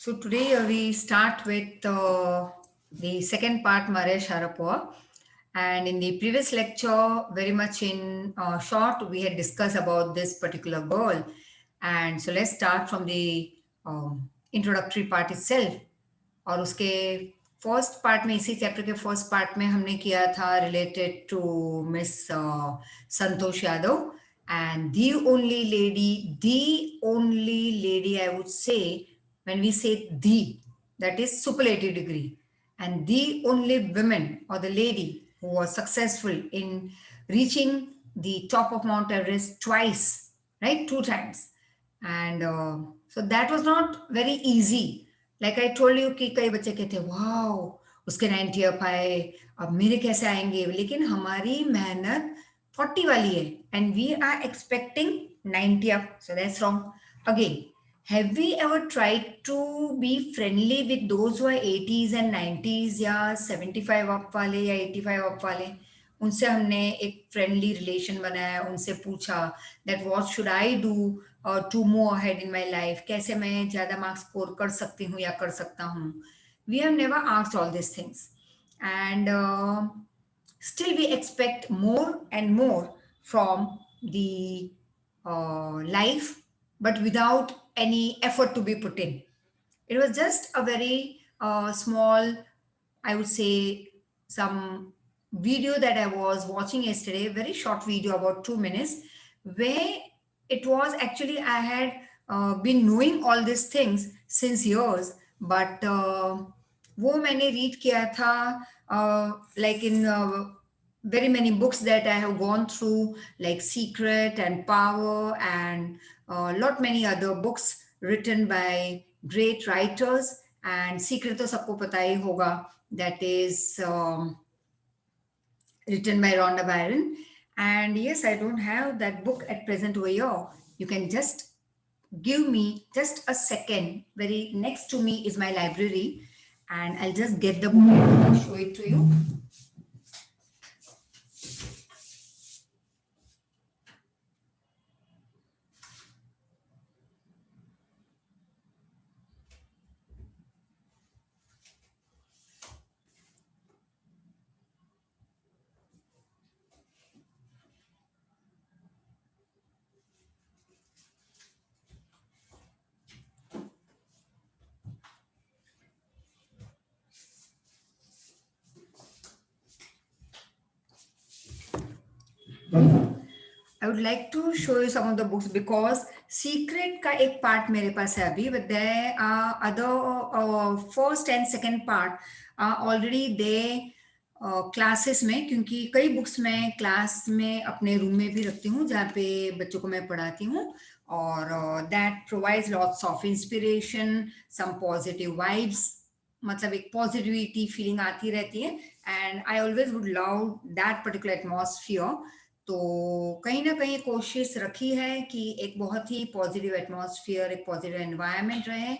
So today we start with the second part, Maria Sharapova. And in the previous lecture, very much in short, we had discussed about this particular girl. And so let's start from the introductory part itself. और उसके first part में, इसी chapter के first part में हमने किया था related to miss Santosh Yadav. And the only lady, I would say, when we say the, that is superlative degree, and the only woman or the lady who was successful in reaching the top of Mount Everest twice, right? 2 times. And so that was not very easy. Like I told you कि कई बच्चे कहते wow उसके 90 up आए, अब मेरे कैसे आएंगे, लेकिन हमारी मेहनत 40 वाली है and we are expecting 90 up. So that's wrong. Again, have we ever tried to be friendly with those who are 80s and 90s या 75 up वाले या 85 up वाले? उनसे हमने एक फ्रेंडली रिलेशन बनाया, उनसे पूछा that what should I do to move ahead in my life, कैसे मैं ज़्यादा मार्क्स स्कोर कर सकती हूँ या कर सकता हूँ. We have never asked all these things. And still we expect more and more from the life, but without any effort to be put in. It was just a very small, I would say, some video that I was watching yesterday, very short video, about 2 minutes, where it was actually I had been knowing all these things since years, but वो मैंने read किया था like in very many books that I have gone through, like Secret and Power and lot many other books written by great writers. And Secret तो सबको पता ही होगा, that is written by Rhonda Byrne. And yes, I don't have that book at present over here. You can just give me just a second. Very next to me is my library, and I'll just get the book and show it to you. I would like to show you some of the books because Secret का एक part मेरे पास है अभी, but there are other first and second part are already there classes में, क्योंकि कई books मैं class में अपने room में भी रखती हूँ जहाँ पे बच्चों को मैं पढ़ाती हूँ, और that provides lots of inspiration, some positive vibes, मतलब एक पॉजिटिविटी फीलिंग आती रहती है, and I always would love that particular atmosphere. तो कहीं ना कहीं कोशिश रखी है कि एक बहुत ही पॉजिटिव एटमॉस्फियर, एक पॉजिटिव एनवायरनमेंट रहे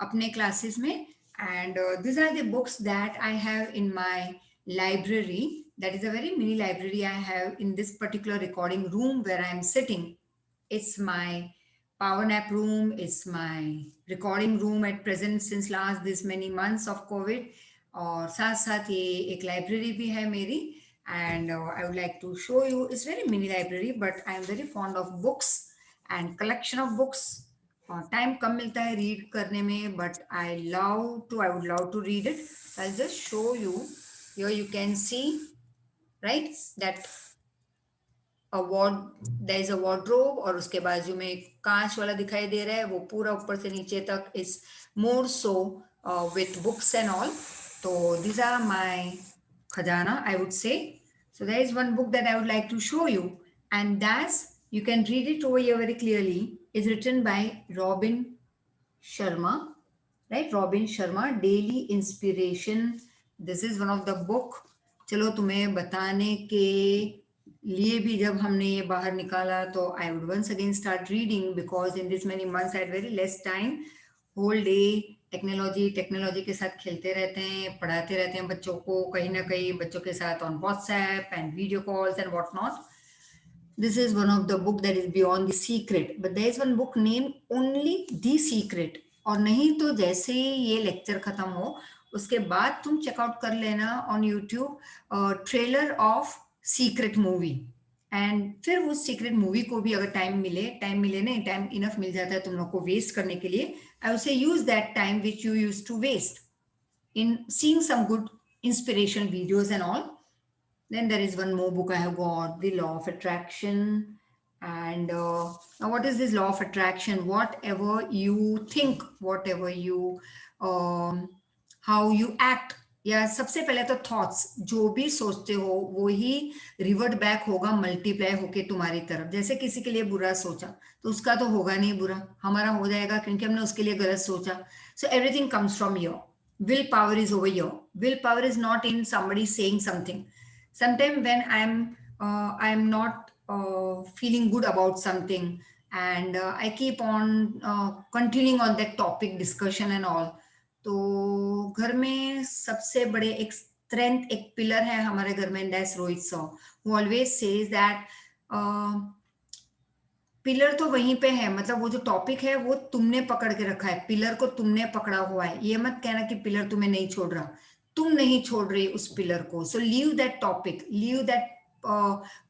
अपने क्लासेस में. And this are the books that I have in my library. That is a very mini library I have in this particular recording room where I am sitting. It's my power nap room. It's my recording room at present since last this many months of COVID. और साथ साथ ये एक library भी है मेरी, and I would like to show you. It's very mini library, but I am very fond of books and collection of books. Time कम मिलता है रीड करने में, but I would love to read it. I'll just show you. Here you can see, right, that there is a wardrobe, और उसके बाजू में एक कांच वाला दिखाई दे रहा है, वो पूरा ऊपर से नीचे तक is more so with books and all. So these are my khajana, I would say. So there is one book that I would like to show you, and that's, you can read it over here very clearly, is written by Robin Sharma, right? Robin Sharma, Daily Inspiration. This is one of the book. चलो तुम्हें बताने के लिए भी जब हमने ये बाहर निकाला तो I would once again start reading, because in this many months I had very less time. Whole day technology के साथ खेलते रहते हैं, पढ़ाते रहते हैं बच्चों को, कहीं ना कहीं बच्चों के साथ on WhatsApp and video calls and whatnot. This is one of the book that is Beyond the Secret, but there is one book named only The Secret. और नहीं तो जैसे ही ये लेक्चर खत्म हो उसके बाद तुम चेकआउट कर लेना on YouTube trailer of secret movie, and फिर उस सीक्रेट मूवी को भी अगर टाइम मिले नहीं, टाइम इनफ मिल जाता है तुम लोग को वेस्ट करने के लिए, I will say use that time which you use to waste in seeing some good inspirational videos and all. Then there is one more book I have got, The Law of Attraction. And now, what is this law of attraction? Whatever you think, whatever you, um, how you act, या सबसे पहले तो thoughts, जो भी सोचते हो वो ही revert back होगा, मल्टीप्लाई होके तुम्हारी तरफ। जैसे किसी के लिए बुरा सोचा तो उसका तो होगा नहीं बुरा, हमारा हो जाएगा क्योंकि हमने उसके लिए गलत सोचा। So everything comes from your willpower is over here. Willpower is not in somebody saying something. Sometimes when I'm not feeling good about something, and I keep on continuing on that topic discussion and all, तो घर में सबसे बड़े एक strength, एक pillar है हमारे घर में, that's Rohit sir, who always says that pillar तो वहीं पे है, मतलब वो जो टॉपिक है वो तुमने पकड़ के रखा है, पिलर को तुमने पकड़ा हुआ है। ये मत कहना कि पिलर तुम्हें नहीं छोड़ रहा, तुम नहीं छोड़ रही उस पिलर को। So leave that topic, leave that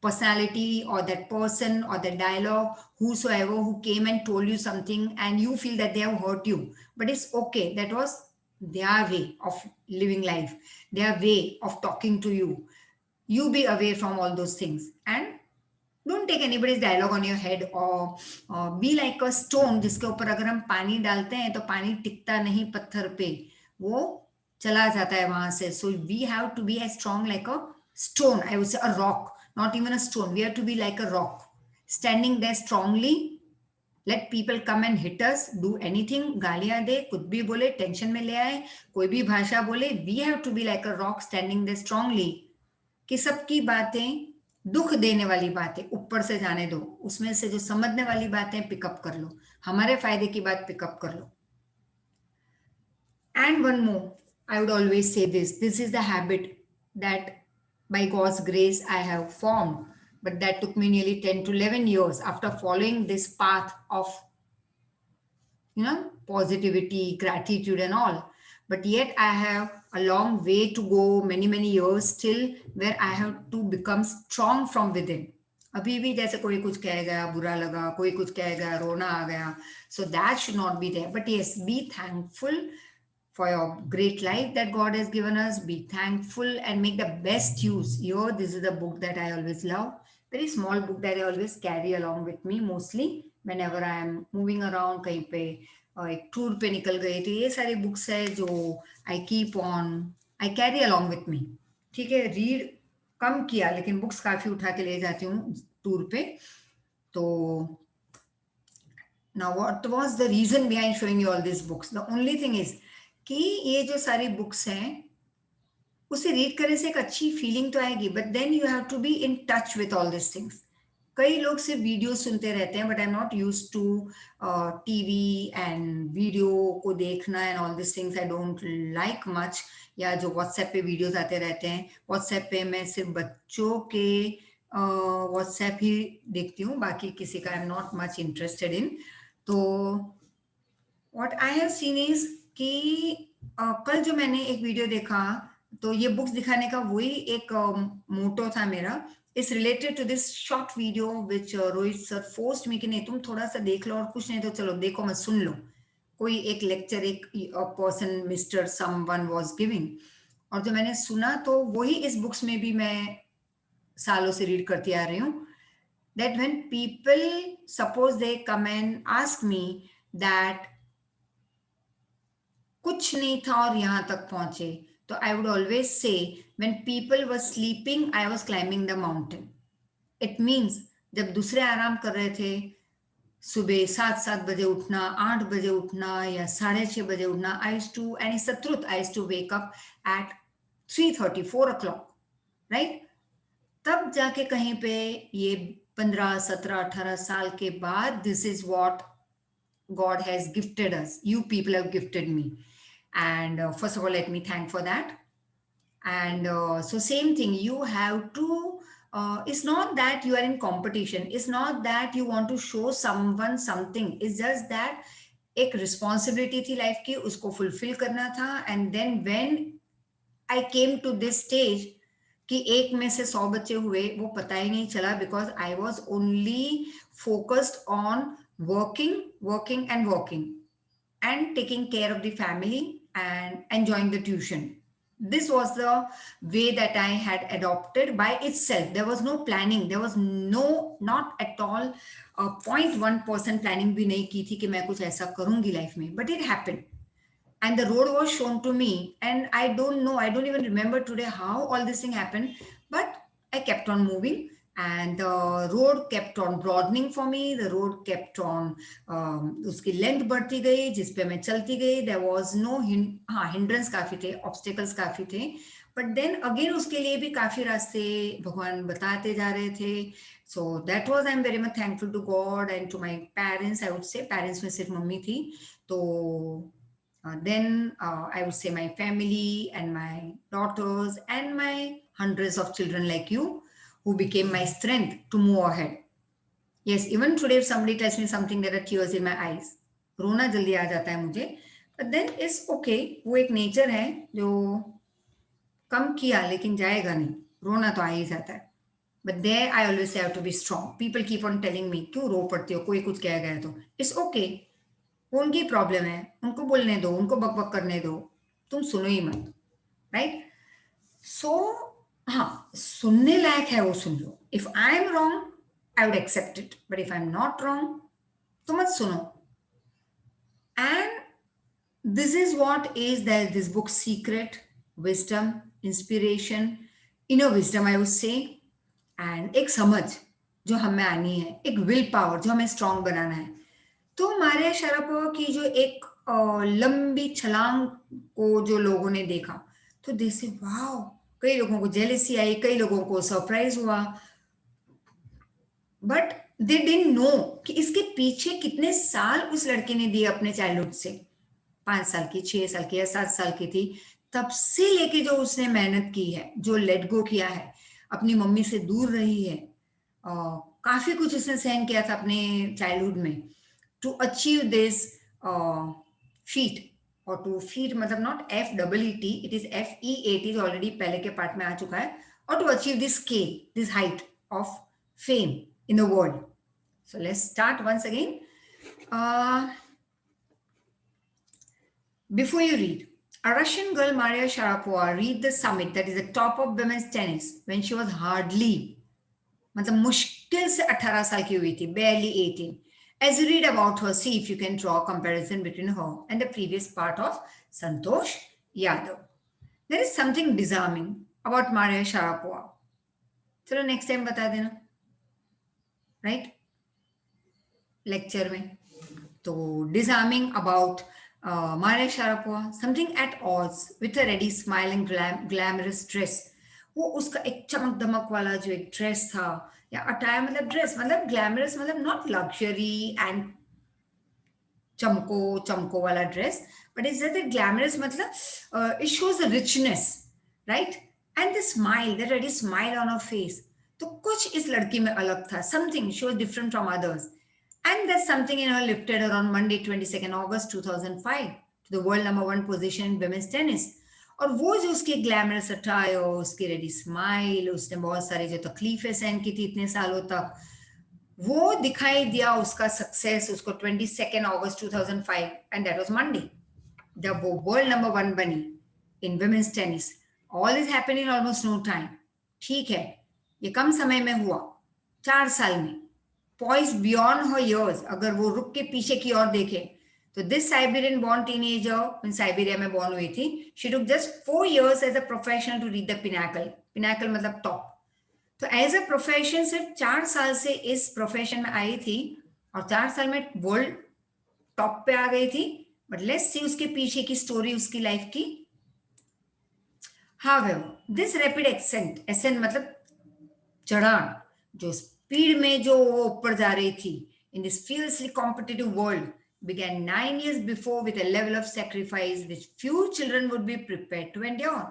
personality or that person or that dialogue, whosoever who came and told you something and you feel that they have hurt you, but it's okay, that was their way of living life, their way of talking to you. You be away from all those things and don't take anybody's dialogue on your head, or be like a stone जिसके ऊपर अगर हम पानी डालते हैं तो पानी टिकता नहीं पत्थर पे, वो चला जाता है वहां से। So we have to be as strong like a stone, I would say a rock, not even a stone, we have to be like a rock, standing there strongly. Let people come and hit us, do anything, गालियां दे, कुछ भी बोले, tension में ले आए, कोई भी भाषा बोले, we have to be like a rock standing there strongly, कि सबकी बातें, दुख देने वाली बातें ऊपर से जाने दो, उसमें से जो समझने वाली बातें पिकअप कर लो, हमारे फायदे की बात पिकअप कर लो। And one more, I would always say this is the habit that by God's grace I have formed, but that took me nearly 10 to 11 years after following this path of, positivity, gratitude and all. But yet I have a long way to go, many years still, where I have to become strong from within. अभी भी जैसे कोई कुछ कह गया, बुरा लगा, कोई कुछ कह गया, रोना आ गया, so that should not be there. But yes, be thankful for your great life that God has given us. Be thankful and make the best use. Here, this is the book that I always love. Very small book that I always carry along with me, mostly whenever I am moving around, कहीं पे एक tour पे निकल गए, तो ये सारी books है जो I keep on, I carry along with me. ठीक है, रीड कम किया लेकिन बुक्स काफी उठा के ले जाती हूँ टूर पे। तो now what was the reason behind showing you all these books? The only thing is कि ये जो सारी बुक्स हैं उसे रीड करने से एक अच्छी फीलिंग तो आएगी, but then you have to be in touch with all this things. कई लोग सिर्फ वीडियो सुनते रहते हैं, but I am not use to TV and video को देखना and all this things, I don't like much. या जो व्हाट्सएप पे वीडियोस आते रहते हैं, व्हाट्सएप पे मैं सिर्फ बच्चों के व्हाट्सएप ही देखती हूँ, बाकी किसी का I am not much interested in. तो what I have seen is कि कल जो मैंने एक वीडियो देखा, तो ये बुक्स दिखाने का वही एक मोटो था मेरा, is related to this short video which Rohit sir forced me कि नहीं तुम थोड़ा सा देख लो, और कुछ नहीं तो चलो देखो मत, सुन लो। कोई एक लेक्चर, एक person mister someone was giving, और जो मैंने सुना तो वही इस बुक्स में भी मैं सालों से रीड करती आ रही हूँ। That when people suppose they come and ask me that कुछ नहीं था और यहां तक पहुंचे, तो आई वुड ऑलवेज से when people were sleeping I was climbing the mountain. It means जब दूसरे आराम कर रहे थे, सुबह 7 बजे उठना, 8 बजे उठना या 6:30 बजे उठना, I used to, and it's the truth, I used to wake up at 3:30 4 o'clock, right? तब जाके कहीं पे ये 15 17 18 साल के बाद, this is what God has gifted us. You people have gifted me. And first of all, let me thank for that. And so same thing, you have to, it's not that you are in competition. It's not that you want to show someone something. It's just that एक responsibility थी life की, उसको fulfil करना था. And then when I came to this stage कि एक में से 100 बच्चे हुए, वो पता ही नहीं चला, because I was only focused on working, working and working, and taking care of the family and enjoying the tuition. This was the way that I had adopted by itself. There was no planning. There was no, not at all, 0.1% planning भी नहीं की थी कि मैं कुछ ऐसा करूंगी life में. But it happened. And the road was shown to me. And I don't know, I don't even remember today how all this thing happened. But I kept on moving. And the road kept on broadening for me. The road kept on, उसकी length बढ़ती गई, जिस पे मैं चलती गई. There was no hindrance काफी थे, obstacles काफी थे. But then again उसके लिए भी काफी रास्ते भगवान बताते जा रहे थे. So that was, I'm very much thankful to God and to my parents. I would say parents में सिर्फ मम्मी थी. तो then I would say my family and my daughters and my hundreds of children like you who became my strength to move ahead. Yes, even today if somebody tells me something, there are tears in my eyes. रोना जल्दी आ जाता है मुझे. But then it's okay. वो एक nature है जो कम किया लेकिन जाएगा नहीं. रोना तो आ ही जाता है. But there I always say I have to be strong. People keep on telling me, क्यों रो पड़ती हो, कोई कुछ कह गया तो. It's okay. वो उनकी प्रॉब्लम है, उनको बोलने दो, उनको बकबक करने दो, तुम सुनो ही मत. राइट. सो हाँ, सुनने लायक है वो सुन लो. If I am wrong I would accept it, but if I am not wrong तो मत सुनो. And this is what is this book secret, wisdom, inspiration, inner wisdom I would say. And एक समझ जो हमें आनी है, एक विल पावर जो हमें स्ट्रांग बनाना है. तो मारिया शारापोवा की जो एक लंबी छलांग को जो लोगों ने देखा, तो दे से वाओ, कई लोगों को जेलसी आई, कई लोगों को सरप्राइज हुआ. बट दे डिडंट नो कि इसके पीछे कितने साल उस लड़के ने दिए अपने चाइल्डहुड से. 5 साल की, 6 साल की या 7 साल की थी तब से लेके जो उसने मेहनत की है, जो लेट गो किया है, अपनी मम्मी से दूर रही है, काफी कुछ उसने सहन किया था अपने चाइल्डहुड में to achieve this feat. और to feat मतलब not FEET, it is FEAT, already पहले के पार्ट में आ चुका है. और to achieve this scale, this height of fame in the world. So let's start once again. Before you read, a Russian girl, Maria Sharapova, reached the summit, that is the top of women's tennis, when she was hardly, मतलब मुश्किल से 18 साल की हुई थी, barely 18. As you read about her, see if you can draw a comparison between her and the previous part of Santosh Yadav. There is something disarming about Maria Sharapova. चलो next time बता देना, right? Lecture में. तो disarming about Maria Sharapova, something at odds with her ready smile and glamorous dress. वो उसका एक चमक दमक वाला जो एक ड्रेस था, या अटायर मतलब ड्रेस, मतलब ग्लैमरस, मतलब नॉट लग्जरी एंड चमको चमको वाला dress, but is that glamorous, मतलब it shows the richness, right. And the smile, that ready smile on her face. तो कुछ इस लड़की में अलग था, something she was different from others. And that something in her lifted her on Monday, 22nd August 2005 to the world #1 position in women's tennis. और वो जो उसकी ग्लैमरस अटायर, उसकी रेडी स्माइल, उसने बहुत सारी जो तकलीफें सहन की थी इतने सालों तक, वो दिखाई दिया उसका सक्सेस उसको 22nd August 2005, and that was Monday जब वो वर्ल्ड #1 बनी in women's tennis. All is happening in almost no time. ठीक है, ये कम समय में हुआ, 4 साल में. Poised beyond her years, अगर वो रुक के पीछे की ओर देखे, तो this Siberian born teenager, in Siberia में born हुई थी, she took just 4 years as a professional to reach the pinnacle. Pinnacle मतलब top. तो as a profession सिर्फ 4 साल से इस प्रोफेशन में आई थी और 4 साल में वर्ल्ड टॉप पे आ गई थी. बट लेट्स सी उसके पीछे की स्टोरी, उसकी लाइफ की. However, this rapid ascent मतलब चढ़ान, जो स्पीड में जो वो ऊपर जा रही थी in this fiercely competitive world, began 9 years before with a level of sacrifice which few children would be prepared to endure.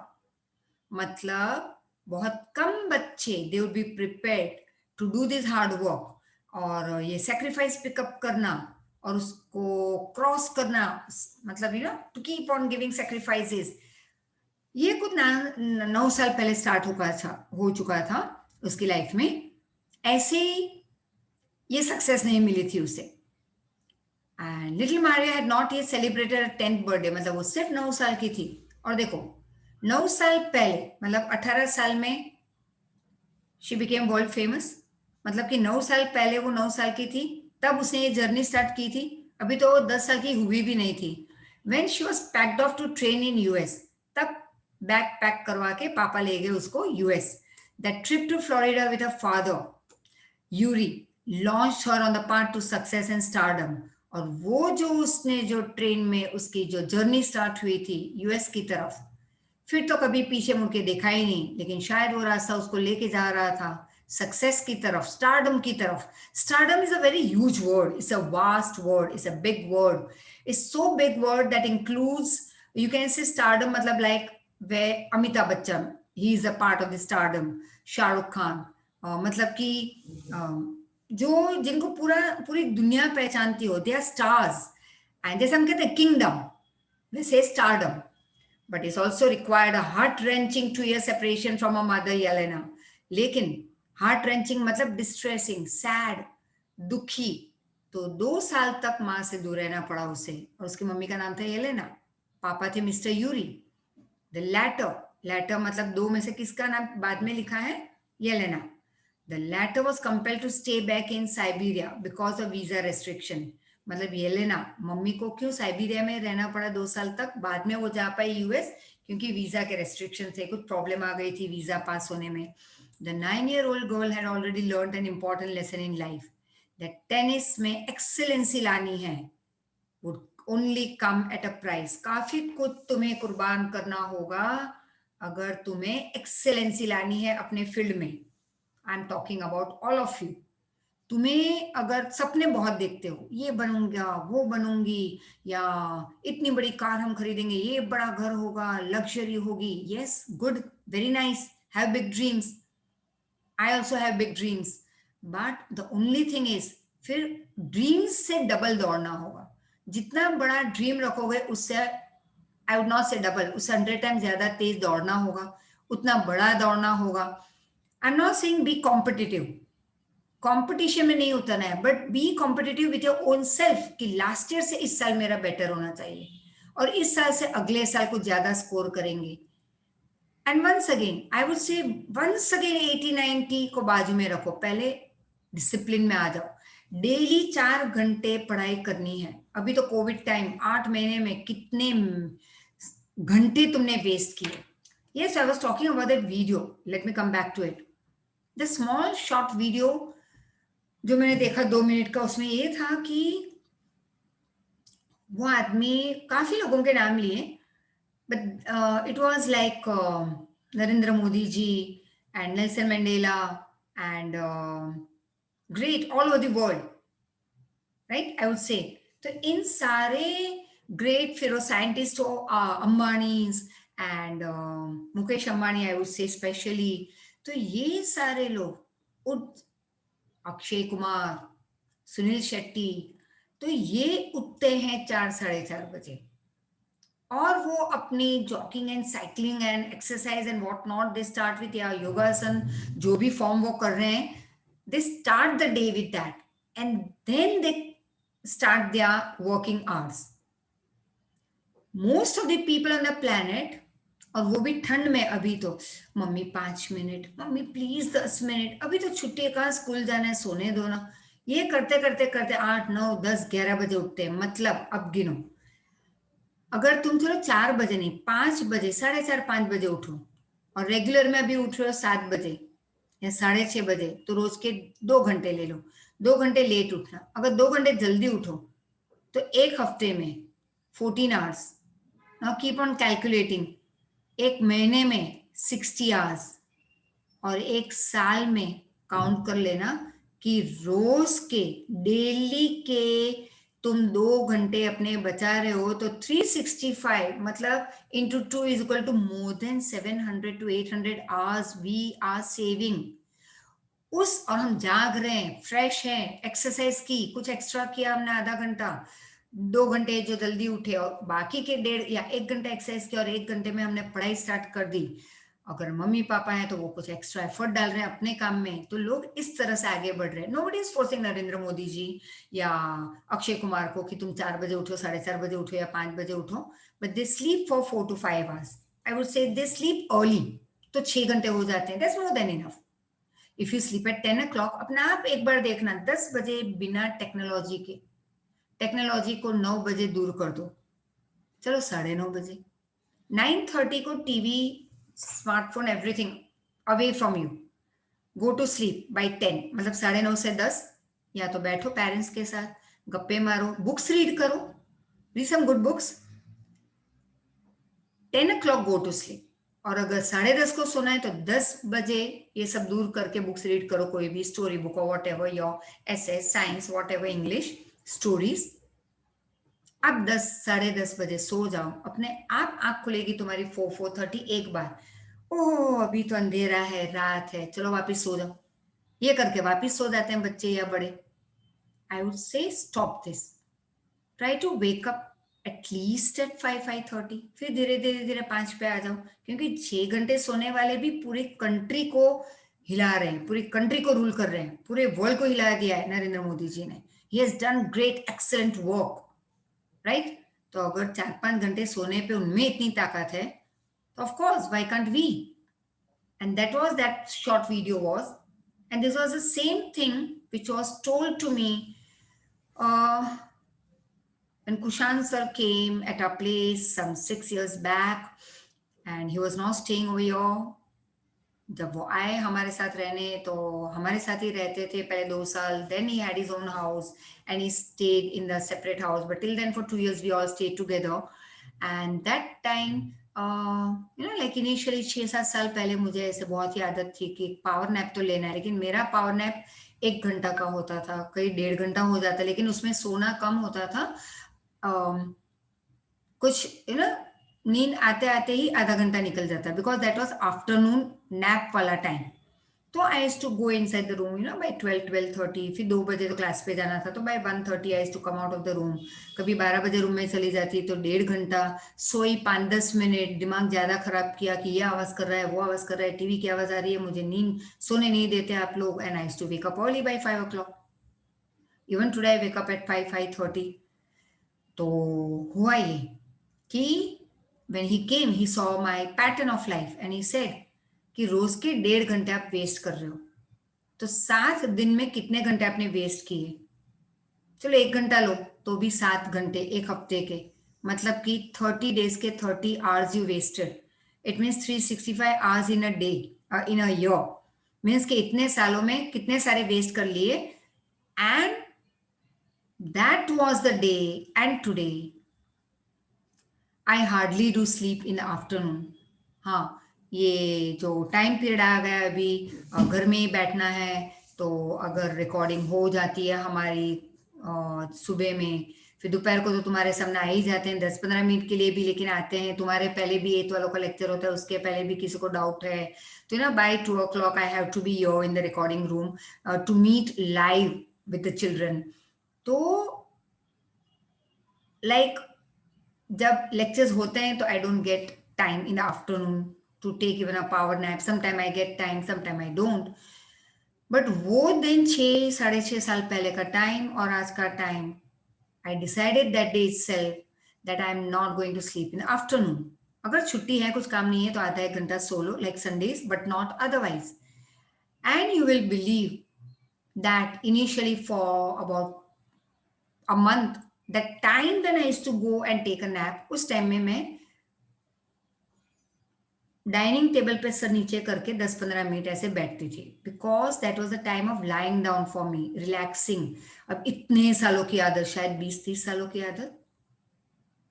मतलब बहुत कम बच्चे they would be prepared to do this hard work, और ये sacrifice पिकअप करना और उसको cross करना, मतलब to keep on giving sacrifices, ये कुछ 9 साल पहले स्टार्ट हो चुका था उसकी लाइफ में। ऐसे ही ये सक्सेस नहीं मिली थी उसे। And little Maria had not ये सेलिब्रेटेड 10th बर्थडे, मतलब वो सिर्फ 9 साल की थी। और देखो 9 साल पहले, मतलब 18 साल में शी बिकेम वर्ल्ड फेमस। मतलब कि 9 साल पहले वो 9 साल की थी, तब उसने ये जर्नी स्टार्ट की थी। अभी तो वो 10 साल की हुई भी नहीं थी। When she was packed off to train in US, तब बैग पैक करवा के पापा ले गए उसको US. That trip to Florida with a father Yuri launch her on the path to success and stardom. और वो जो उसने जो ट्रेन में उसकी जो जर्नी स्टार्ट हुई थी यूएस की तरफ, फिर तो कभी पीछे मुड़ के देखा ही नहीं, लेकिन शायद वो रास्ता उसको लेके जा रहा था सक्सेस की तरफ, स्टारडम की तरफ। Stardom is a very huge word, it's a vast word, it's a big word, it's so big word that includes, you can say stardom मतलब like way Amitabh Bachchan, he is a part of the stardom, Shahrukh Khan, मतलब कि जो जिनको पूरी दुनिया पहचानती हो, they are stars. And जैसे हम कहते हैं किंगडम, वैसे stardom. But it's also required a heart-wrenching 2 year separation from her mother, Yelena. लेकिन हार्ट रेंचिंग मतलब डिस्ट्रेसिंग, सैड, दुखी। तो 2 साल तक माँ से दूर रहना पड़ा उसे। और उसकी मम्मी का नाम था येलेना, पापा थे मिस्टर यूरी। द लैटर मतलब दो में से किसका नाम बाद में लिखा है? Yelena. The latter was compelled to stay back in Siberia because of visa restriction. मतलब येलेना, मम्मी को क्यों साइबेरिया में रहना पड़ा 2 साल तक, बाद में वो जा पाई यूएस, क्योंकि वीजा के रेस्ट्रिक्शन थे, कुछ प्रॉब्लम आ गई थी वीजा पास होने में। The 9-year-old girl had already learn an important lesson in life, that tennis में एक्सेलेंसी लानी है, would only come at a price। काफी कुछ तुम्हें कुर्बान करना होगा अगर तुम्हें एक्सेलेंसी लानी है अपने फील्ड में। I am talking about all of you. तुम्हें अगर सपने बहुत देखते हो, ये बनूंगा, वो बनूंगी, या इतनी बड़ी कार हम खरीदेंगे, ये बड़ा घर होगा, लग्जरी होगी, yes good, very nice, have big dreams. I also have big dreams, but the only thing is, फिर ड्रीम्स से डबल दौड़ना होगा। जितना बड़ा ड्रीम रखोगे उससे, आई वुड नॉट से डबल, उससे 100 टाइम ज्यादा तेज दौड़ना होगा, उतना बड़ा दौड़ना होगा। I am not saying be competitive, competition में नहीं उतरना है, but be competitive with your own self, कि लास्ट ईयर से इस साल मेरा बेटर होना चाहिए, और इस साल से अगले साल कुछ ज्यादा स्कोर करेंगे। And once again I would say, once again 80-90 को बाजू में रखो, पहले डिसिप्लिन में आ जाओ। डेली 4 घंटे पढ़ाई करनी है। अभी तो कोविड टाइम, 8 महीने में कितने घंटे तुमने वेस्ट किए। Yes, I was talking about that video, let me come back to it. The small short video जो मैंने देखा 2 मिनट का, उसमें ये था कि वो आदमी, काफी लोगों के नाम लिए, but it was like Narendra Modi ji and Nelson Mandela and great all over the world, right, I would say. तो इन सारे ग्रेट, फिर साइंटिस्ट हो, Ambanis and Mukesh Ambani, I would say specially. तो ये सारे लोग, अक्षय कुमार, सुनील शेट्टी, तो ये उठते हैं 4-4:30 बजे, और वो अपनी jogging and cycling and exercise and what not, they start with, या योगासन, जो भी फॉर्म वो कर रहे हैं, they start the day with that, and then they start their working hours. Most of the people on the planet, और वो भी ठंड में, अभी तो मम्मी 5 मिनट, मम्मी प्लीज 10 मिनट, अभी तो छुट्टी, कहाँ स्कूल जाना है, सोने दो ना, ये करते करते करते 8-9-10-11 बजे उठते हैं। मतलब अब गिनो, अगर तुम चलो 4 बजे नहीं, 5 बजे, 4:30-5 बजे उठो, और रेगुलर में अभी उठ रहे हो 7 बजे या 6:30 बजे, तो रोज के 2 घंटे ले लो, 2 घंटे लेट उठना। अगर 2 घंटे जल्दी उठो तो एक हफ्ते में 14 hours, now keep on calculating, एक महीने में 60 आवर्स, और एक साल में काउंट कर लेना कि रोज के, डेली के तुम 2 घंटे अपने बचा रहे हो, तो 365 मतलब into 2 is equal to more than 700 to 800 hours we are saving. और हम जाग रहे हैं, फ्रेश हैं, एक्सरसाइज की, कुछ एक्स्ट्रा किया हमने आधा घंटा, 2 घंटे जो जल्दी उठे और बाकी के 1.5 या 1 घंटा एक्सरसाइज किया और 1 घंटे में हमने पढ़ाई स्टार्ट कर दी। अगर मम्मी पापा हैं तो वो कुछ एक्स्ट्रा एफर्ट डाल रहे हैं अपने काम में, तो लोग इस तरह से आगे बढ़ रहे हैं। Nobody is forcing Narendra Modi ji या अक्षय कुमार को कि तुम 4 बजे उठो, 4:30 बजे उठो या 5 बजे उठो, but they sleep for 4 to 5 hours। I would से दे स्लीप अर्ली, तो 6 घंटे हो जाते हैं, that's more than enough. If you sleep at 10 o'clock, अपना आप एक बार देखना, 10 बजे बिना टेक्नोलॉजी के, टेक्नोलॉजी को 9 बजे दूर कर दो, चलो 9:30 बजे, 9:30 को TV, smartphone, everything away from you, go to sleep by 10, मतलब 9:30 से 10, या तो बैठो पेरेंट्स के साथ, गप्पे मारो, बुक्स रीड करो, read some good books, 10 o'clock go to sleep. और अगर 10:30 को सोना है तो 10 बजे ये सब दूर करके बुक्स रीड करो, कोई भी स्टोरी बुक और what ever your essay, science, what ever, English stories. अब 10, 10:30 बजे सो जाओ, अपने आप आंख खुलेगी तुम्हारी 4:30 एक बार, ओह अभी तो अंधेरा है, रात है, चलो वापिस सो जाओ, ये करके वापिस सो जाते हैं बच्चे या बड़े। I would say stop this, try to wake up at least at 5-5:30, फिर धीरे धीरे धीरे 5 पे आ जाओ, क्योंकि 6 घंटे सोने वाले भी पूरी कंट्री को हिला रहे हैं, पूरी कंट्री को रूल कर रहे हैं, पूरे वर्ल्ड को हिला दिया है नरेंद्र मोदी जी ने। He has done great excellent work, right? तो अगर 4-5 घंटे सोने पे उनमें इतनी ताकत है, तो of course why can't we? And that was that short video was, and this was the same thing which was told to me uh, when Kushan sir came at our place some 6 years back, and he was not staying over here. जब वो आए हमारे साथ रहने, तो हमारे साथ ही रहते थे पहले 2 साल, then he had his own house and he stayed in the separate house, but till then for 2 years we all stayed together. And that time like initially 6-7 साल पहले मुझे ऐसे बहुत ही आदत थी कि पावर नैप तो लेना है, लेकिन मेरा पावर नैप 1 घंटा का होता था, कई 1.5 घंटा हो जाता, लेकिन उसमें सोना कम होता था, कुछ नींद आते आते ही आधा घंटा निकल जाता, because that was afternoon nap वाला टाइम। तो I used to go inside the room by 12-12:30, फिर 2 बजे तो क्लास पे जाना था, तो by 1:30 I used to come out of the room. कभी 12 बजे रूम में चली जाती, तो 1.5 घंटा सोई, 5-10 मिनट दिमाग ज्यादा खराब किया कि ये आवाज कर रहा है, वो आवाज कर रहा है, टीवी की आवाज आ रही है, मुझे नींद सोने नहीं देते आप लोग, and I used to wake up early by 5 o'clock। Even today I wake up at 5-5:30। तो हुआ ये कि when he came he saw my pattern of life and he said कि रोज के 1.5 घंटे आप वेस्ट कर रहे हो, तो 7 दिन में कितने घंटे आपने वेस्ट किए? चलो 1 घंटा लो, तो भी 7 घंटे एक हफ्ते के, मतलब कि 30 डेज के 30 hours you wasted. It means 365 hours in a day, in a year, means कि इतने सालों में कितने सारे वेस्ट कर लिए। And that was the day, and today I hardly do sleep in the afternoon. हाँ, ये जो टाइम पीरियड आ गया अभी, घर में ही बैठना है, तो अगर रिकॉर्डिंग हो जाती है हमारी सुबह में, फिर दोपहर को तो तुम्हारे सामने आ ही जाते हैं 10-15 मिनट के लिए भी, लेकिन आते हैं, तुम्हारे पहले भी 8 वालों का लेक्चर होता है, उसके पहले भी किसी को डाउट है, तो by 2 o'clock I have to be your in the recording room to meet live with the children. तो लाइक जब लेक्चर्स होते हैं तो I don't get time in the afternoon to take even a power nap, sometime I get time, sometime I don't. But वो दिन 6-6.5 साल पहले का टाइम और आज का time, I decided that day itself that I am not going to sleep in afternoon. अगर छुट्टी है, कुछ काम नहीं है, तो आधा 1 घंटा सो लो like Sundays, but not otherwise. And you will believe that initially for about a month, the time when I used to go and take a nap, उस टाइम में मैं डाइनिंग टेबल पे सर नीचे करके 10-15 मिनट ऐसे बैठती थी, because that was the time of lying down for me, relaxing. अब इतने सालों की आदत, शायद 20-30 सालों की आदत,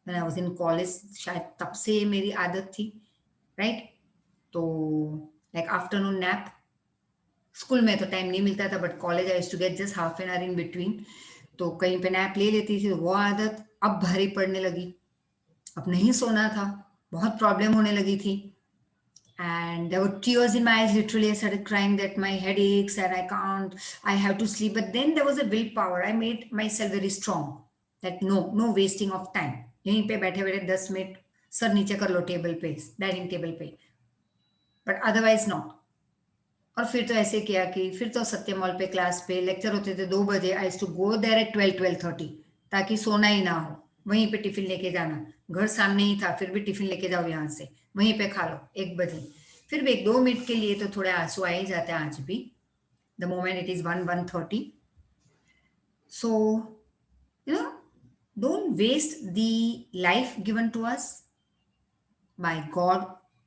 when I was in college, शायद तब से मेरी आदत थी, राइट? तो लाइक आफ्टरनून नैप, स्कूल में तो टाइम नहीं मिलता था, but college I used to get just half an hour in between, तो कहीं पे नैप ले लेती थी। वो आदत अब भारी पड़ने लगी, अब नहीं सोना था, बहुत प्रॉब्लम होने लगी थी। and there were tears in my eyes. Literally, I started crying that my head aches and I have to sleep. But then there was a willpower. I made myself very strong that no wasting of time. यहीं पे बैठे बैठे 10 minute sir नीचे कर लो table पे, dining table पे, but otherwise not. और फिर तो ऐसे किया कि फिर तो सत्य मॉल पे क्लास पे लेक्चर होते थे 2 बजे. आई टू गो देयर एट 12-12:30 ताकि सोना ही ना हो. वहीं पे टिफिन लेके जाना, घर सामने ही था, फिर भी टिफिन लेके जाओ यहाँ से, वहीं पे खा लो 1 बजे. फिर भी 1-2 मिनट के लिए तो थोड़े आंसू आ ही जाते हैं आज भी, the moment it is 1-1:30. So you know, don't waste the life given to us by God,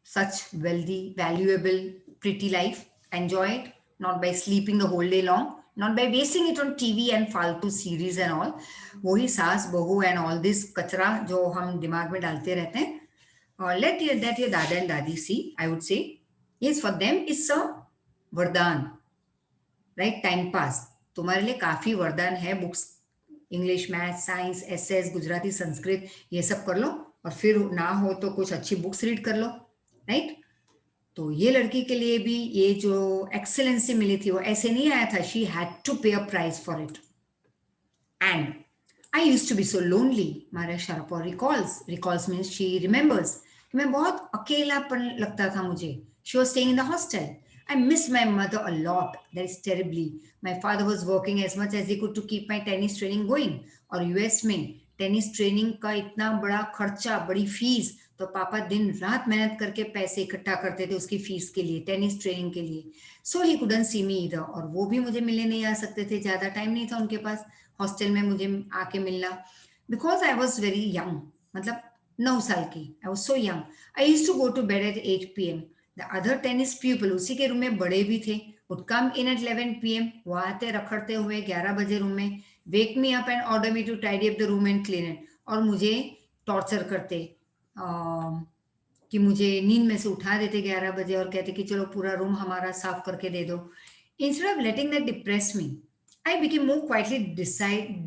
such wealthy, valuable, pretty life. Enjoy it, not by sleeping the whole day long, not by wasting it on TV and फालतू series and all. वही सास बहू and all this कचरा जो हम दिमाग में डालते रहते हैं. Let your dada and dadi see, I would say. Yes, for them it's a वरदान, राइट, टाइम पास. तुम्हारे लिए काफी वरदान है books, English, math, science, SS, Gujarati, Sanskrit, ये सब कर लो. और फिर ना हो तो कुछ अच्छी बुक्स रीड कर लो, राइट. तो ये लड़की के लिए भी ये जो एक्सेलेंसी मिली थी वो ऐसे नहीं आया था. She had to pay a price for it. And I used to be so lonely. Maria Sharapova recalls means she remembers. मैं बहुत अकेलापन लगता था मुझे. She was staying in the hostel. I miss my mother a lot. That is terribly. My father was working as much as he could to keep my tennis training going. और US में tennis training का इतना बड़ा खर्चा, बड़ी fees, तो पापा दिन रात मेहनत करके पैसे इकट्ठा करते थे उसकी फीस के लिए, टेनिस ट्रेनिंग के लिए. So he couldn't see me either. और वो भी मुझे मिलने नहीं आ सकते थे, ज़्यादा टाइम नहीं था उनके पास हॉस्टल में मुझे आके मिलना. Because I was very young, मतलब 9 साल की. I was so young. I use to go to bed at 8 p.m. The other tennis pupil, उसी के रूम में बड़े भी थे, would come in at 11 p.m. वो आते रखड़ते हुए 11 बजे रूम में, wake me up and order me to tidy up the room and clean it. और मुझे टॉर्चर करते कि मुझे नींद में से उठा देते 11 बजे और कहते कि चलो पूरा रूम हमारा साफ करके दे दो. Instead of letting that depress me, I became more quietly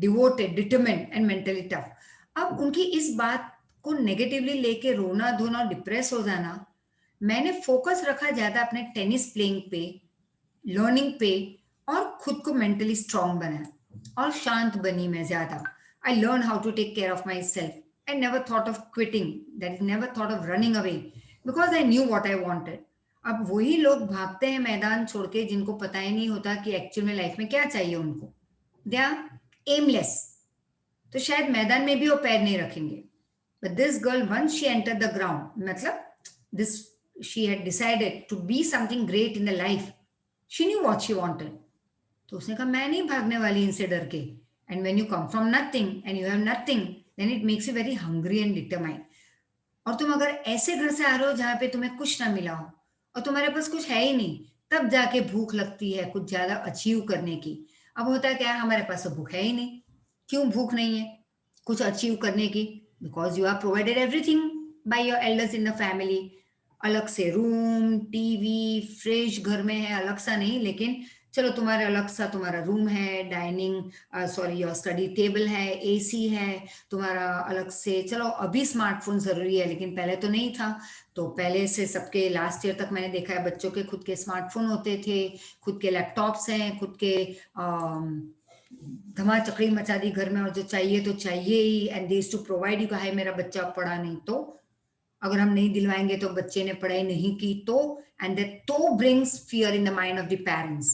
devoted, determined and mentally tough. अब उनकी इस बात को नेगेटिवली लेके रोना धोना, डिप्रेस हो जाना, मैंने फोकस रखा ज्यादा अपने टेनिस प्लेइंग पे, लर्निंग पे, और खुद को मेंटली स्ट्रांग बनाया और शांत बनी मैं ज्यादा. I learn how to take care of my self. I never thought of quitting, that is never thought of running away, because I knew what I wanted. अब वही लोग भागते हैं मैदान छोड़ के जिनको पता ही नहीं होता कि एक्चुअल में लाइफ में क्या चाहिए उनको. They are aimless. तो शायद मैदान में भी वो पैर नहीं रखेंगे. But this girl once she enter the ground, मतलब this she had decided to be something great in the life. She knew what she wanted. तो उसने कहा मैं नहीं भागने वाली इनसे डर के. And when you come from nothing and you have nothing, then it makes you very hungry and determined. और तुम अगर ऐसे घर से आ रहे हो जहाँ पे तुम्हें कुछ ना मिला हो और तुम्हारे पास कुछ है ही नहीं, तब जाके भूख लगती है कुछ ज्यादा अचीव करने की. अब होता है क्या, हमारे पास तो भूख है ही नहीं. क्यों भूख नहीं है कुछ अचीव करने की? Because you are provided everything by your elders in the family. अलग से रूम, टीवी, फ्रिज घर में है, अलग सा नहीं, लेकिन चलो तुम्हारे अलग सा तुम्हारा रूम है, dining sorry your study table है, एसी है तुम्हारा अलग से. चलो अभी स्मार्टफोन जरूरी है, लेकिन पहले तो नहीं था. तो पहले से सबके लास्ट ईयर तक मैंने देखा है बच्चों के खुद के स्मार्टफोन होते थे, खुद के लैपटॉप्स हैं, खुद के धमा चकड़ी मचा दी घर में, और जो चाहिए तो चाहिए ही. And they used to provide. यू कहा है मेरा बच्चा पढ़ा नहीं, तो अगर हम नहीं दिलवाएंगे तो बच्चे ने पढ़ाई नहीं की तो, एंड दैट तो brings fear in the mind of the parents.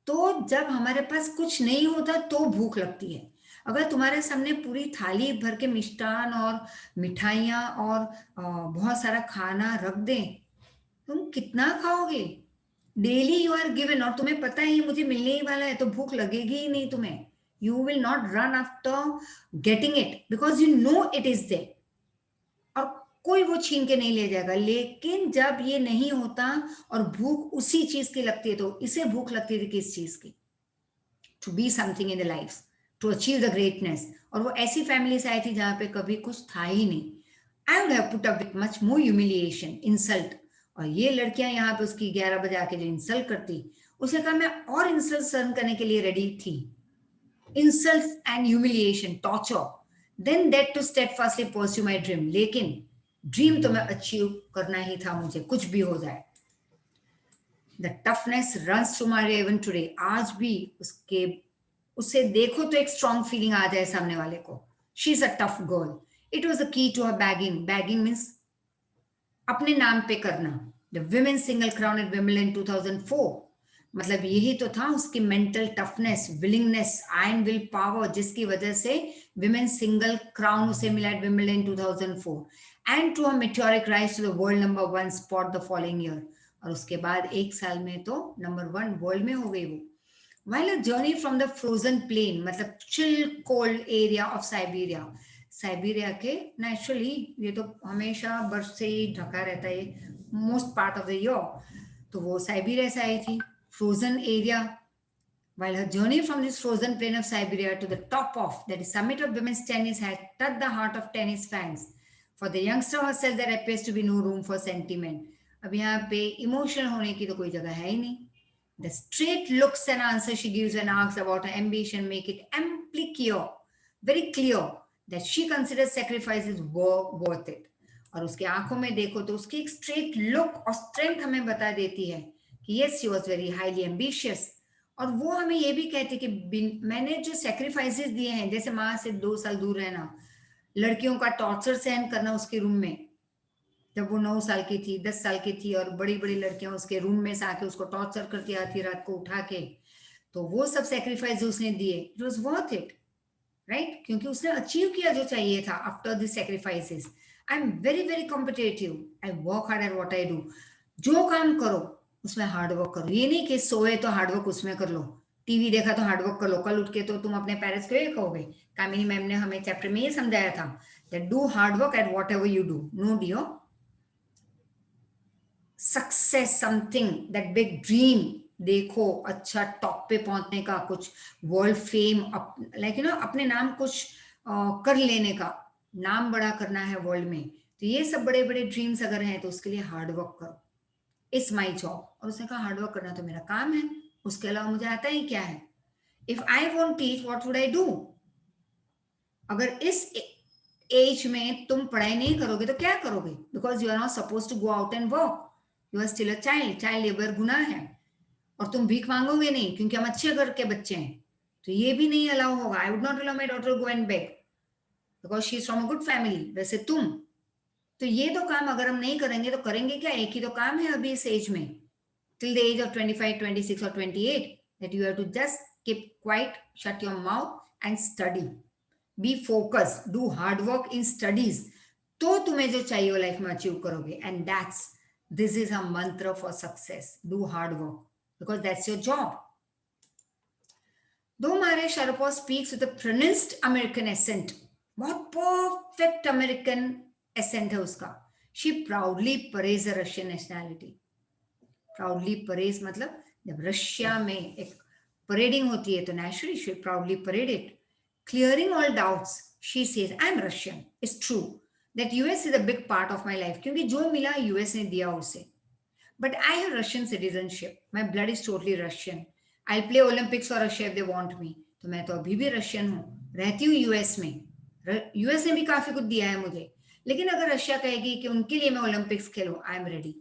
तो जब हमारे पास कुछ नहीं होता तो भूख लगती है. अगर तुम्हारे सामने पूरी थाली भर के मिष्ठान और मिठाइयाँ और बहुत सारा खाना रख दें, तुम कितना खाओगे? डेली यू आर गिवन, और तुम्हें पता ही मुझे मिलने ही वाला है, तो भूख लगेगी ही नहीं तुम्हें. You will not run after getting it because you know it is there, और कोई वो छीन के नहीं ले जाएगा. लेकिन जब ये नहीं होता और भूख उसी चीज की लगती है, तो इसे भूख लगती थी किस चीज की? To be something in the life, to achieve the greatness. और वो ऐसी फैमिली से आई थी जहां पे कभी कुछ था ही नहीं. I would have put up with much more humiliation, insult. और ये लड़कियां यहाँ पे उसकी 11 बजे आके जो इंसल्ट करती, उसने कहा मैं और इंसल्ट सहन करने के लिए रेडी थी. Insult and humiliation, torture, then that to steadfastly pursue my dream. लेकिन ड्रीम तो मैं अचीव करना ही था मुझे, कुछ भी हो जाए। The toughness runs through Maria even today, आज भी उससे देखो तो एक स्ट्रॉन्ग फीलिंग आ जाए सामने वाले को। She is a tough girl. It was the key to her bagging. Bagging means अपने नाम पे करना। The women single crown at Wimbledon 2004, मतलब यही तो था उसकी mental toughness, willingness, iron will power, जिसकी वजह से विमेन सिंगल क्राउन उसे मिला at Wimbledon 2004 and to a meteoric rise to the world number 1 spot the following year. और उसके बाद एक साल में तो नंबर 1 वर्ल्ड में हो गई वो। While a journey from the frozen plain, मतलब chill cold area of Siberia, Siberia के नेचुरली ये तो हमेशा बर्फ से ही ढका रहता है most part of the year, तो वो साइबेरिया से आई थी, frozen area. While her journey from this frozen plain of Siberia to the top of, that is summit of women's tennis, had touched the heart of tennis fans. For the youngster herself, there appears to be no room for sentiment. अब यहाँ पे emotional होने की तो कोई जगह है ही नहीं। The straight looks and answers she gives when asked about her ambition make it amply clear, very clear, that she considers sacrifices worth it. और उसके आंखों में देखो तो उसकी एक स्ट्रेट लुक और स्ट्रेंथ हमें बता देती है कि yes, she was very highly ambitious. और वो हमें ये भी कहते कि मैंने जो सेक्रीफाइसेस दिए हैं, जैसे माँ से 2 साल दूर रहना, लड़कियों का टॉर्चर सहन करना उसके रूम में, जब वो 9 साल की थी, 10 साल की थी, और बड़ी बड़ी लड़कियां उसके रूम में से आके उसको टॉर्चर करती आती रात को उठा के, तो वो सब सेक्रीफाइस उसने दिए, it was worth it, right? क्योंकि उसने अचीव किया जो चाहिए था after this sacrifices. I am very very competitive, I work hard at what I do. जो काम करो उसमें हार्डवर्क करो, ये नहीं कि सोए तो हार्डवर्क उसमें कर लो, टीवी देखा तो हार्डवर्क कर लो, कल उठ के तो तुम अपने पेरेंट्स को ये कहोगे। कामिनी मैम ने हमें चैप्टर में ये समझाया था that do hard work at whatever you do, no dear, success something, that big dream, देखो अच्छा टॉप पे पहुंचने का, कुछ world fame, like you know अपने नाम कुछ कर लेने का, नाम बड़ा करना है वर्ल्ड में, तो ये सब बड़े बड़े ड्रीम्स अगर हैं तो उसके लिए हार्डवर्क करो। It's my job. और उसने कहा हार्डवर्क करना तो मेरा काम है, उसके अलावा मुझे आता ही क्या है। If I won't teach what would I do. अगर इस एज में तुम पढ़ाई नहीं करोगे तो क्या करोगे, because you are not suppose to go out and work, you are still a child, child labour गुनाह है, और तुम भीख मांगोगे नहीं क्योंकि हम अच्छे घर के बच्चे हैं, तो ये भी नहीं अलाउ होगा। I would not allow my daughter go and beg because she is from a good family. वैसे तुम, तो ये तो काम अगर हम नहीं करेंगे तो करेंगे क्या, एक ही तो काम है अभी इस एज में, till the age of 25, 26 or 28, that you have to just keep quiet, shut your mouth and study. Be focused, do hard work in studies. तो तुम्हें जो चाहिए वो लाइफ में अचीव करोगे, and this is a mantra for success. Do hard work because that's your job. Though Maria Sharapova speaks with a pronounced American accent, बहुत perfect American accent है उसका, she proudly parades a Russian nationality. Proudly parade मतलब जब Russia में एक परेडिंग होती है तो naturally she proudly parade it, clearing all doubts, she says I am Russian, it's true that US is a big part of my life, क्योंकि जो मिला यूएस ने दिया उसे, but I have Russian citizenship, my blood is totally Russian, I play Olympics for Russia if they want me, तो मैं तो अभी भी रशियन हूँ, रहती हूँ यूएस में, यूएस ने भी काफी कुछ दिया है मुझे, लेकिन अगर रशिया कहेगी कि उनके लिए मैं ओलंपिक्स खेलूं, I am ready.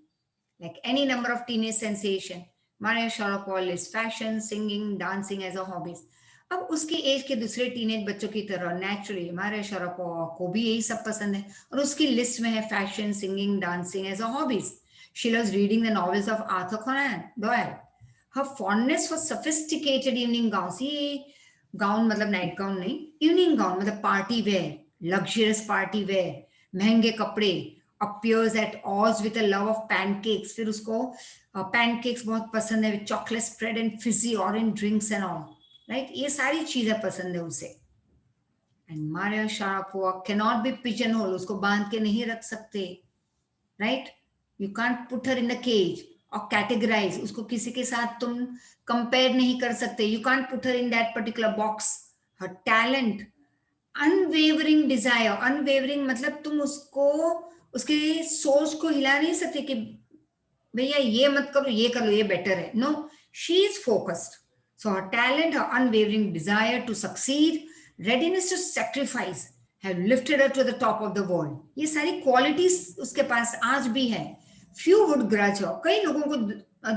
Like any number of teenage sensation, Maria Sharapova lists fashion, singing, dancing as a hobbies. अब उसकी एज के दूसरे टीनेज बच्चों की तरह नेचुरली मारिया शरापोवा को भी यही सब पसंद है, और उसकी लिस्ट में है fashion, singing, dancing as a hobbies. She loves reading the novels of Arthur Conan Doyle. Her fondness for sophisticated evening gowns, ये गाउन मतलब नाइट गाउन नहीं, इवनिंग गाउन मतलब party wear, luxurious party wear, महंगे कपड़े, appears at odds with a love of pancakes, फिर उसको pancakes बहुत पसंद है, with chocolate spread and fizzy orange drinks and all, right? ये सारी चीजें पसंद है उसे। And Maria Sharapova cannot be pigeonholed, उसको बांध के नहीं रख सकते, right? You can't put her in a cage or categorize, उसको किसी के साथ तुम compare नहीं कर सकते, you can't put her in that particular box. Her talent, unwavering desire, unwavering मतलब तुम उसको उसके सोच को हिला नहीं सकते कि भैया ये मत करो, ये कर लो, ये बेटर है, no, she is focused. So her talent, her unwavering desire to succeed, readiness to sacrifice have lifted her to the top of the world. ये सारी क्वालिटीज उसके पास आज भी है. Few would grudge her. कई लोगों को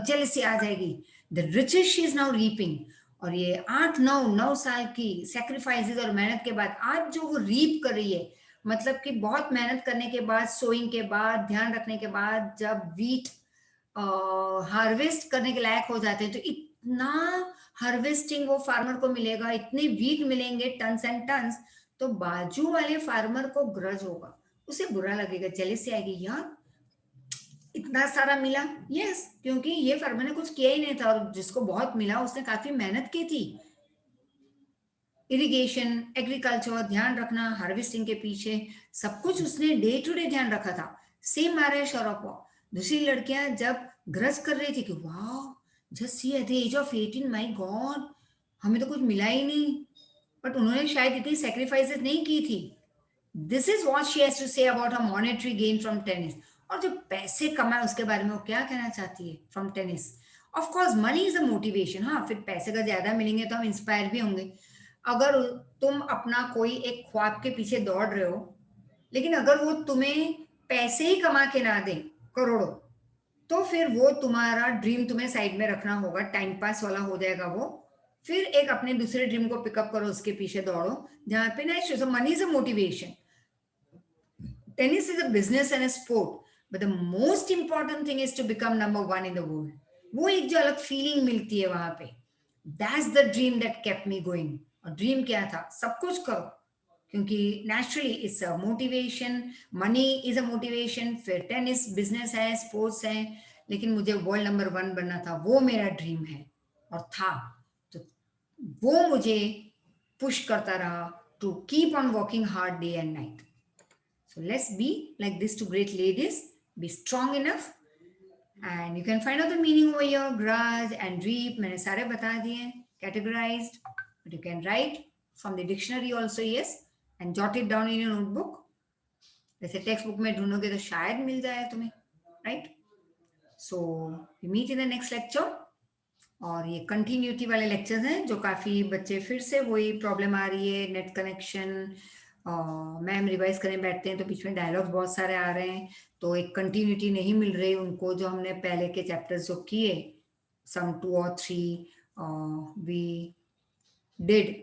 जेलसी आ जाएगी. The riches she is now reaping. और ये 8-9 साल की सेक्रीफाइसेस और मेहनत के बाद आज जो वो रीप कर रही है, मतलब कि बहुत मेहनत करने के बाद, सोइंग के बाद, ध्यान रखने के बाद, जब वीट हार्वेस्ट करने के लायक हो जाते हैं, तो इतना हार्वेस्टिंग वो फार्मर को मिलेगा, इतने वीट मिलेंगे, टन्स एंड टन्स, तो बाजू वाले फार्मर को ग्रज होगा, उसे बुरा लगेगा, जेलसी आएगी, यार इतना सारा मिला. यस, क्योंकि ये फार्मर ने कुछ किया ही नहीं था, और जिसको बहुत मिला उसने काफी मेहनत की थी. इरिगेशन, एग्रीकल्चर, ध्यान रखना, हार्वेस्टिंग के पीछे सब कुछ उसने डे टू डे ध्यान रखा था. सेम आ रहा है शौरभ. दूसरी लड़कियां जब ग्रज कर रही थी कि वाह just see at the age of 18, my god हमें तो कुछ मिला ही नहीं, बट उन्होंने शायद इतनी सेक्रीफाइसेस नहीं की थी. This is what she has to say about her monetary gain from tennis. और जो पैसे कमाए उसके बारे में वो क्या कहना चाहती है from tennis. Of course money is a motivation. हाँ, फिर पैसे का ज्यादा मिलेंगे तो हम इंस्पायर भी होंगे. अगर तुम अपना कोई एक ख्वाब के पीछे दौड़ रहे हो, लेकिन अगर वो तुम्हें पैसे ही कमा के ना दे करोड़ों, तो फिर वो तुम्हारा ड्रीम तुम्हें साइड में रखना होगा, टाइम पास वाला हो जाएगा वो. फिर एक अपने दूसरे ड्रीम को पिकअप करो, उसके पीछे दौड़ो जहां पे ना money is a motivation. Tennis is a business and a sport, but the most important thing is to become number 1 in the world. वो एक जो अलग फीलिंग मिलती है वहां पे, that's the dream that kept me going. और dream क्या था, सब कुछ करो, क्योंकि naturally it's a motivation, money is a motivation, फिर टेनिस बिजनेस है, स्पोर्ट्स है, लेकिन मुझे वर्ल्ड नंबर 1 बनना था, वो मेरा ड्रीम है और था. तो वो मुझे पुश करता रहा to keep on working hard day and night. So let's be like this to great ladies, be strong enough. And you can find out the meaning over your grudge and reap, मैंने सारे बता दिए, categorized, but you can write from the dictionary also, yes, and jot it down in your notebook. वैसे text book में ढूंढोगे तो शायद मिल जाए तुम्हें, right. So we meet in the next lecture. और ये कंटिन्यूटी वाले लेक्चर्स हैं जो काफ़ी बच्चे फिर से वही प्रॉब्लम आ रही है, नेट कनेक्शन, मैम रिवाइज करने बैठते हैं तो बीच में डायलॉग्स बहुत सारे आ रहे हैं, तो एक कंटिन्यूटी नहीं मिल रही उनको. जो हमने पहले के चैप्टर्स जो किए, सम 2 और 3 we did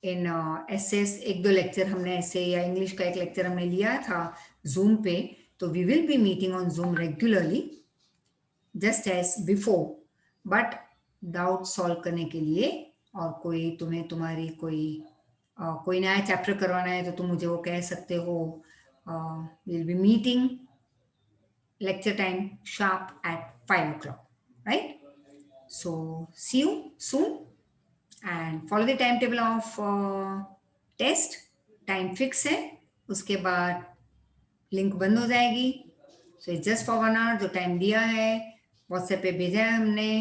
in SS, 1-2 lecture हमने ऐसे, या इंग्लिश का एक लेक्चर हमने लिया था जूम पे. तो we will be meeting on Zoom regularly just as before, but doubt solve करने के लिए, और कोई तुम्हें तुम्हारी कोई नया चैप्टर करवाना है तो तुम मुझे वो कह सकते हो. Will be meeting lecture time sharp at 5 o'clock, right? So see you soon and follow the timetable of test. Time fix है, उसके बाद लिंक बंद हो जाएगी. So it's just for 1 hour जो टाइम दिया है, व्हाट्सएप पे भेजा है हमने,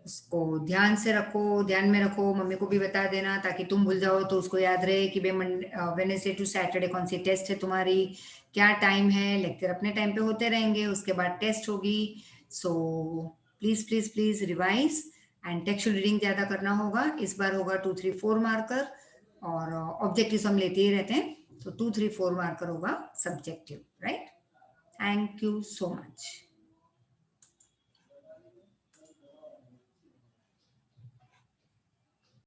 उसको ध्यान से रखो, ध्यान में रखो. मम्मी को भी बता देना ताकि तुम भूल जाओ तो उसको याद रहे कि भाई वेडनेसडे टू सैटरडे कौन सी टेस्ट है तुम्हारी, क्या टाइम है. लेक्चर अपने टाइम पे होते रहेंगे, उसके बाद टेस्ट होगी. So please please please revise and textual reading ज्यादा करना होगा. इस बार होगा 2, 3, 4 मार्कर, और ऑब्जेक्टिव हम लेते ही रहते हैं, तो 2, 3, 4 मार्कर होगा subjective, right. Thank you so much.